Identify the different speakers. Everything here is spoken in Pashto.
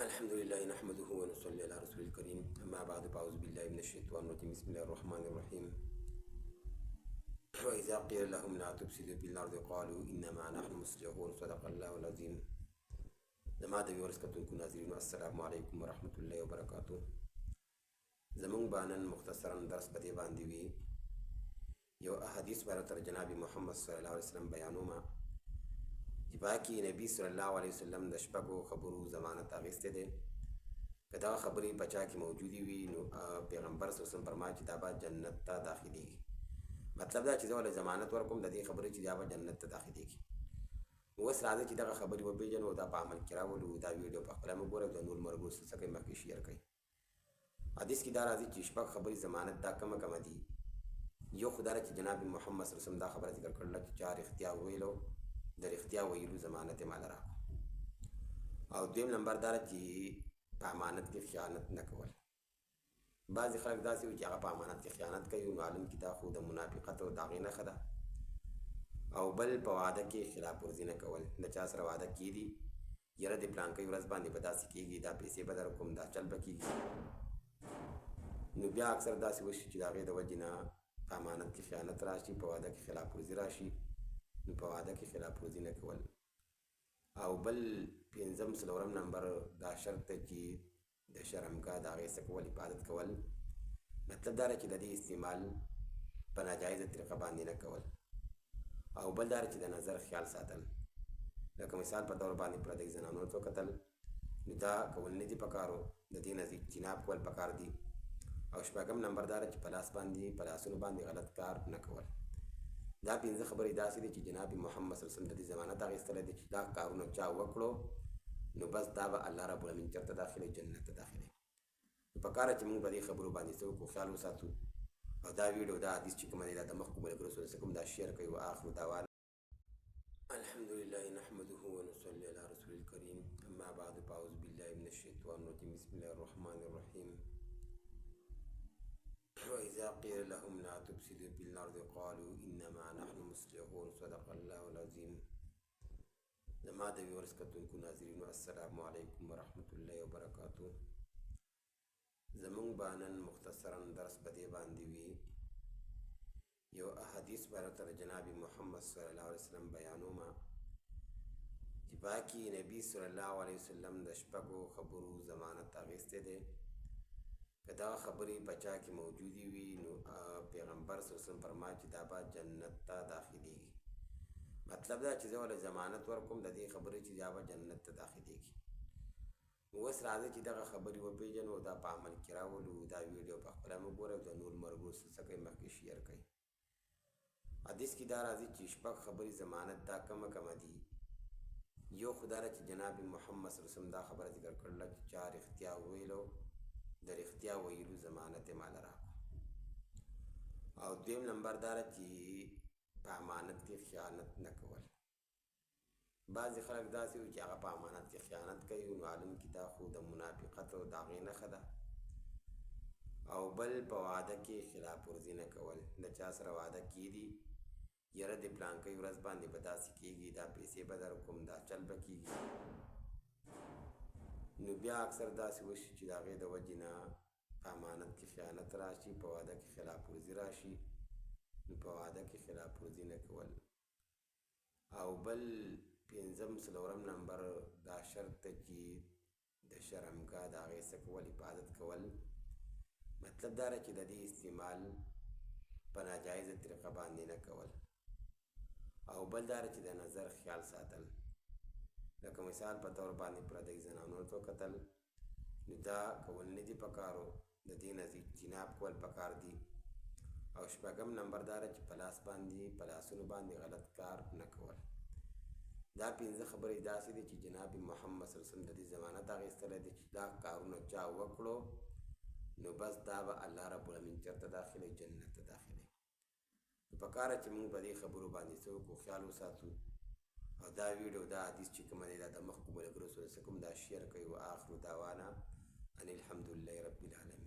Speaker 1: الحمد لله نحمده ونصلي على رسول الكريم. أما بعد فأعوذ بالله من الشيطان الرجيم. بسم الله الرحمن الرحيم. وإذا قيل لهم لا تفسدوا في الأرض قالوا إنما نحن مصلحون. صدق الله العظيم. زما د ویورس کتونکو ناظرینو السلام علیکم ورحمة الله وبرکاته. زمونږ بانن مختصرا درس په دې باندې وي یو احادیث باره تر جناب محمد صلی الله علیه وسلم بیانومه چې باقي نبی صلی الله علیه وسلم د شپږو خبرو ضمانت اخیستی دی. که دا خبرې په چا کې موجودې وي نو پیغمبر صلی الله علیه وسلم فرمایي چې دا به جنت ته داخلېږي. مطلب دا چې زه ولې ضمانت ورکوم د دې خبرې چې دا به جنت ته داخلېږي. اوس راځئ چې دغه خبرې وپېژنو او دا په عمل کې راولو. دا ویډیو په خپله مو ګورئ او د نور ملګرو سره کوئ مخکې شیر کړئ. حدیث کې دا راځي چې شپږ خبرې ضمانت دا کمه دي. یو خو دا چې جناب محمد صلی الله علیه وسلم دا خبره ذکر کړله چې چا رښتیا وویلو د رښتیا ویلو ضمانت یې ماله راکړو. او دویم نمبر دا چې په امانت کې خیانت نه کول. بعضې خلک داسې وي چې هغه په امانت کې خیانت کوي، نو معلوم کې دا خو د منافقت او د هغې نښه ده. او بل په وعده کې خلاف ورزي نه کول. د چا سره وعده کېدي یاره د پلانکۍ ورځ باندې به داسې کېږي، دا پیسې به درکوم، دا چل به کېږي، نو بیا اکثر داسې وشي چې د هغې د وجې نه په امانت کې خیانت راشي، په وعده کې خلاف ورزي راشي. نو په وعده کې خلاف ورزي نه کول. او بل پنځم څلورم نمبر دا شرط دی چې د شرمګاه د هغې څه کول، حفاظت کول. مطلب دا چې د دې استعمال په ناجایزه طریقه باندې نه کول. او بل دا چې د نظر خیال ساتل، لکه مثال په طور باندې پردۍ زنانو ته کتل، نو دا کول نه دي پکارو، د دې نه اجتناب کول پکار دي. او شپږم نمبر دا چې په لاسونو باندې غلط کار نه کول. دا پنځه خبرې داسې دي چې جناب محمد صلی الله علیه وسلم د دې ضمانت اخیستلی دی چې دا کارونه چا وکړو نو بس دا به الله رب العالمین چېرته داخلوي؟ جنت ته داخلوي. نو پکار ده چې موږ په دې خبرو باندې څه وکړو، خیال وساتو. او دا ویډیو دا حدیث چې کومه دی دا د مخکو ملګرو سره څه کوم دا شیر کوي. واخر دعوانا الحمد لله نحمده ونصلي على رسول الكريم. اما بعد فاعوذ بالله من الشيطان الرجيم. بسم الله الرحمن الرحيم. وإذا قيل لهم لا تفسدوا في الأرض قالوا إنما نحن مصلحون. صدق الله العظيم. زما د ویورس کتونکو ناظرینو السلام علیکم ورحمة الله وبرکاته. زمونږ بانن مختصرا درس په دې باندې وي یو احادیث باره تر جناب محمد صلی الله علیه وسلم بیانومه چې باقي نبی صلی الله علیه وسلم د شپږو خبرو ضمانت اخیستی دی. که دا خبرې په چا کې موجودې وي نو پیغمبر صلی الله علیه وسلم فرمایي چې دا به جنت ته داخلېږي. مطلب دا چې زه ولې ضمانت ورکوم د دې خبرې چې دا به جنت ته داخلېږي. اوس راځئ چې دغه خبرې وپېژنو او دا په عمل کې راولو. دا ویډیو په خپله مو ګورئ او د نور ملګرو سره څه کوئ مخکې شیر کړئ. حدیث کې دا راځي چې شپږ خبرې ضمانت دا کمه دي. یو خو دا چې جناب محمد صلی الله علیه وسلم دا خبره ذکر کړله چې چا رښتیا وویلو د رښتیا ویلو ضمانت یې ماله راکړو. او دویم نمبر دا چې په امانت کې خیانت نه کول. بعضې خلک داسې وي چې هغه په امانت کې خیانت کوي، نو معلوم کې دا خو د منافقت او د هغې نښه ده. او بل په وعده کې خلاف ورزي نه کول. د چا سره وعده کېدي یاره د پلانکۍ ورځ باندې به داسې کېږي، دا پیسې به درکوم، دا چل به کېږي، نو بیا اکثر داسې وشي چې د هغې د وجې نه په امانت کې خیانت راشي، په وعده کې خلاف ورزي راشي. نو په وعده کې خلاف ورزي نه کول. او بل پنځم څلورم نمبر دا شرط دی چې د شرمګاه د هغې څه کول، حفاظت کول. مطلب دا چې د دې استعمال په ناجایزه طریقه باندې نه کول. او بل دا چې د نظر خیال ساتل، لکه مثال په طور باندې پردۍ زنانو ته کتل، نو دا کول نه دي پکارو، د دې نه اجتناب کول پکار دي. او شپږم نمبر دا چې په لاسونو باندې غلط کار نه کول. دا پنځه خبرې داسې دي چې جناب محمد صلی الله علیه وسلم د دې ضمانت اخیستلی دی چې دا کارونه چا وکړو نو بس دا به الله رب العالمین چېرته داخلوي؟ جنت ته داخلوي. نو پکار ده چې موږ په دې خبرو باندې څه وکړو، خیال وساتو. او دا ویډیو دا حدیث چې کومه دی دا د مخکو ملګرو سره څه کوم دا شیر کوي. واخر دعوانا ان الحمد لله رب العالمین.